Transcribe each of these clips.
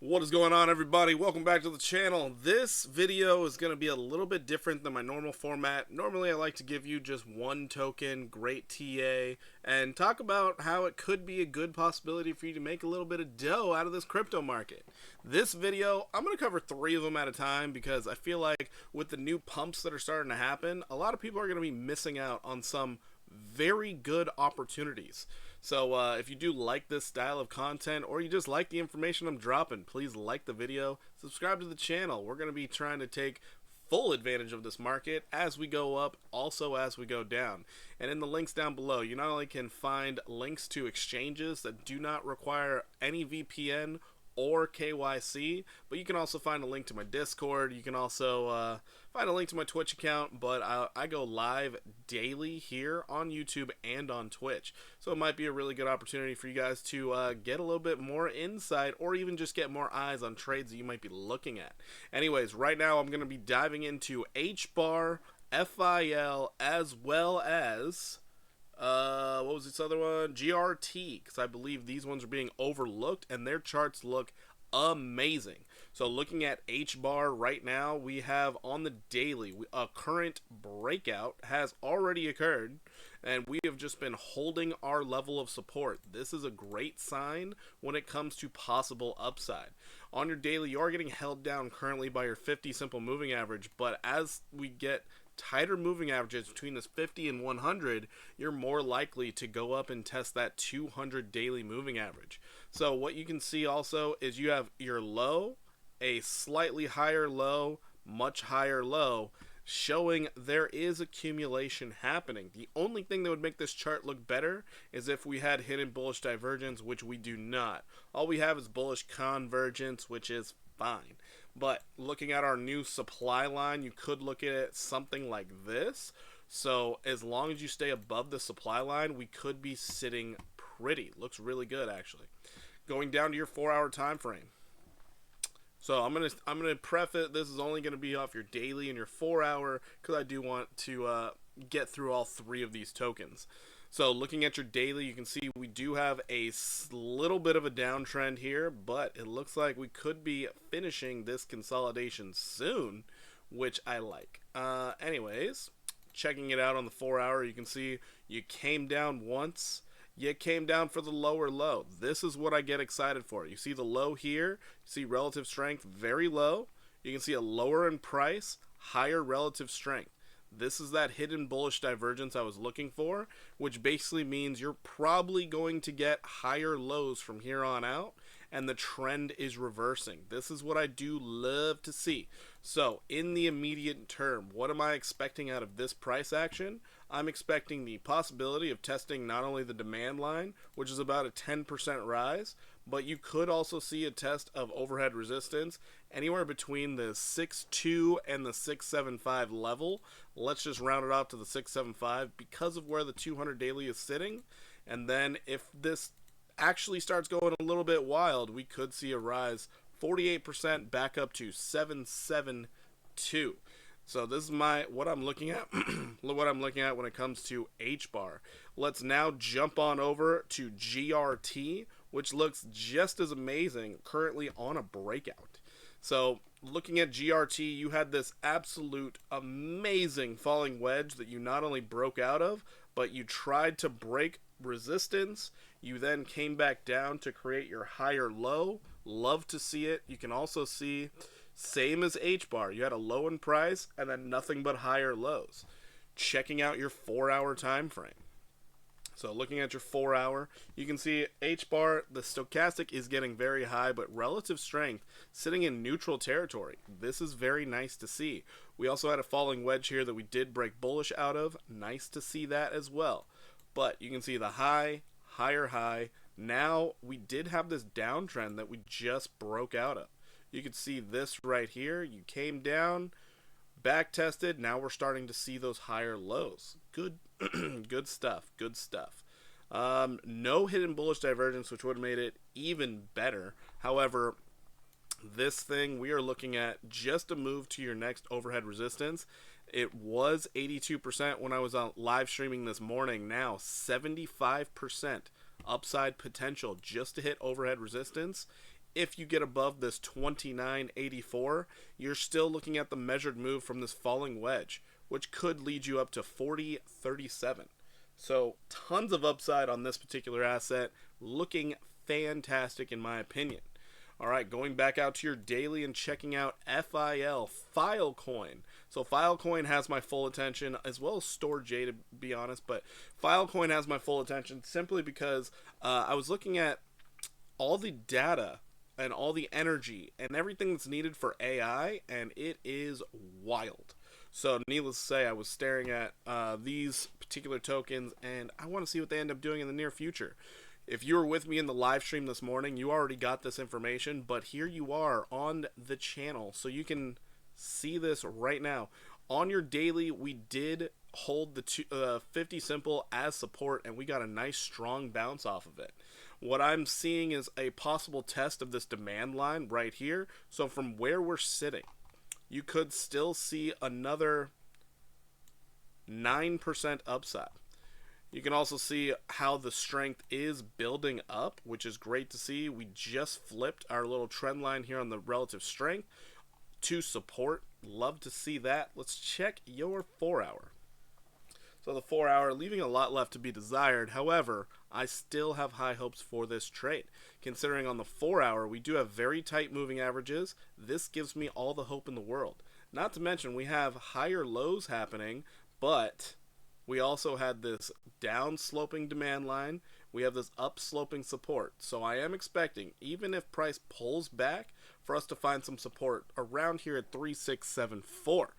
What is going on, everybody? Welcome back to the channel. This video is going to be a little bit different than my normal format. Normally I like to give you just one token, great TA, and talk about how it could be a good possibility for you to make a little bit of dough out of this crypto market. This video, I'm going to cover 3 of them at a time because I feel like with the new pumps that are starting to happen, a lot of people are going to be missing out on some very good opportunities. So if you do like this style of content or you just like the information I'm dropping, please like the video, subscribe to the channel. We're going to be trying to take full advantage of this market as we go up, also as we go down. And in the links down below, you not only can find links to exchanges that do not require any VPN or KYC, but you can also find a link to my Discord. You can also find a link to my Twitch account, but I go live daily here on YouTube and on Twitch, so it might be a really good opportunity for you guys to get a little bit more insight or even just get more eyes on trades that you might be looking at. Anyways, right now I'm going to be diving into HBAR, FIL, as well as what was this other one? GRT, because I believe these ones are being overlooked and their charts look amazing. So looking at HBAR right now, we have on the daily, a current breakout has already occurred, and we have just been holding our level of support. This is a great sign when it comes to possible upside. On your daily, you are getting held down currently by your 50 simple moving average, but as we get tighter moving averages between this 50 and 100, you're more likely to go up and test that 200 daily moving average. So what you can see also is you have your low, a slightly higher low, much higher low, showing there is accumulation happening. The only thing that would make this chart look better is if we had hidden bullish divergence, which we do not. All we have is bullish convergence, which is fine. But looking at our new supply line, you could look at it something like this. So as long as you stay above the supply line, we could be sitting pretty. Looks really good, actually. Going down to your 4-hour time frame. So I'm gonna preface this is only gonna be off your daily and your 4-hour because I do want to get through all 3 of these tokens. So looking at your daily, you can see we do have a little bit of a downtrend here, but it looks like we could be finishing this consolidation soon, which I like. Anyways, checking it out on the 4-hour, you can see you came down once. You came down for the lower low. This is what I get excited for. You see the low here. You see relative strength very low. You can see a lower in price, higher relative strength. This is that hidden bullish divergence I was looking for, which basically means you're probably going to get higher lows from here on out, and the trend is reversing. This is what I do love to see. So in the immediate term, what am I expecting out of this price action? I'm expecting the possibility of testing not only the demand line, which is about a 10% rise, but you could also see a test of overhead resistance anywhere between the 6.2 and the 6.75 level. Let's just round it off to the 6.75 because of where the 200 daily is sitting. And then if this actually starts going a little bit wild, we could see a rise 48% back up to 7.72. So this is what I'm looking at what I'm looking at when it comes to HBAR. Let's now jump on over to GRT, which looks just as amazing, currently on a breakout. So looking at GRT, you had this absolute amazing falling wedge that you not only broke out of, but you tried to break resistance. You then came back down to create your higher low. Love to see it. You can also see, same as HBAR, you had a low in price and then nothing but higher lows. Checking out your 4-hour time frame. So looking at your 4-hour, you can see HBAR, the stochastic is getting very high, but relative strength sitting in neutral territory. This is very nice to see. We also had a falling wedge here that we did break bullish out of. Nice to see that as well. But you can see the high, higher high. Now we did have this downtrend that we just broke out of. You can see this right here. You came down, back tested. Now we're starting to see those higher lows. Good, good stuff. Good stuff. No hidden bullish divergence, which would have made it even better. However, this thing we are looking at just a move to your next overhead resistance. It was 82% when I was on live streaming this morning. Now 75% upside potential just to hit overhead resistance if you get above this 29.84, you're still looking at the measured move from this falling wedge, which could lead you up to 40.37. So tons of upside on this particular asset, looking fantastic in my opinion. All right, going back out to your daily and checking out FIL, Filecoin. So Filecoin has my full attention, as well as StoreJ to be honest, but Filecoin has my full attention simply because I was looking at all the data and all the energy and everything that's needed for AI, and it is wild. So needless to say, I was staring at these particular tokens, and I want to see what they end up doing in the near future. If you were with me in the live stream this morning, you already got this information, but here you are on the channel, so you can see this right now. On your daily, we did hold the 50 simple as support, and we got a nice strong bounce off of it. What I'm seeing is a possible test of this demand line right here. So from where we're sitting, you could still see another 9% upside. You can also see how the strength is building up, which is great to see. We just flipped our little trend line here on the relative strength to support. Love to see that. Let's check your 4-hour. So the 4-hour, leaving a lot left to be desired. However, I still have high hopes for this trade. Considering on the 4-hour, we do have very tight moving averages. This gives me all the hope in the world. Not to mention, we have higher lows happening, but we also had this down-sloping demand line. We have this up-sloping support. So I am expecting, even if price pulls back, for us to find some support around here at 3674.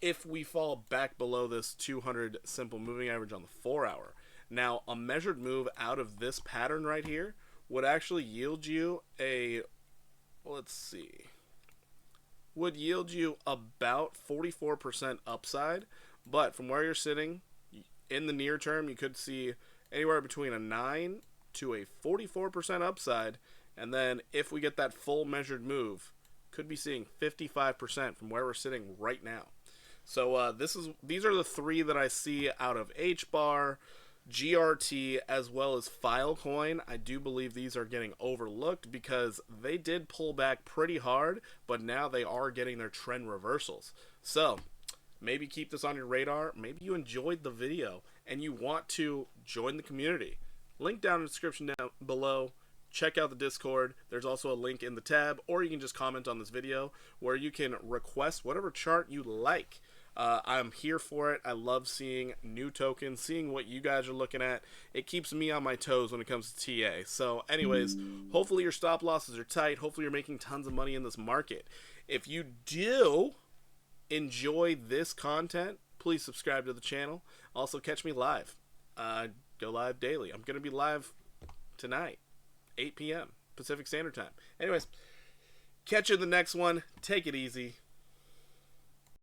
If we fall back below this 200 simple moving average on the 4-hour. Now, a measured move out of this pattern right here would actually yield you a, let's see, would yield you about 44% upside. But from where you're sitting, in the near term, you could see anywhere between a 9 to a 44% upside. And then if we get that full measured move, could be seeing 55% from where we're sitting right now. So these are the three that I see out of HBAR, GRT, as well as Filecoin. I do believe these are getting overlooked because they did pull back pretty hard, but now they are getting their trend reversals. So maybe keep this on your radar. Maybe you enjoyed the video and you want to join the community. Link down in the description down below. Check out the Discord. There's also a link in the tab, or you can just comment on this video where you can request whatever chart you like. I'm here for it. I love seeing new tokens, seeing what you guys are looking at. It keeps me on my toes when it comes to TA. So anyways, hopefully your stop losses are tight. Hopefully you're making tons of money in this market. If you do enjoy this content, please subscribe to the channel. Also catch me live. Go live daily. I'm going to be live tonight, 8 p.m. Pacific Standard Time. Anyways, catch you in the next one. Take it easy.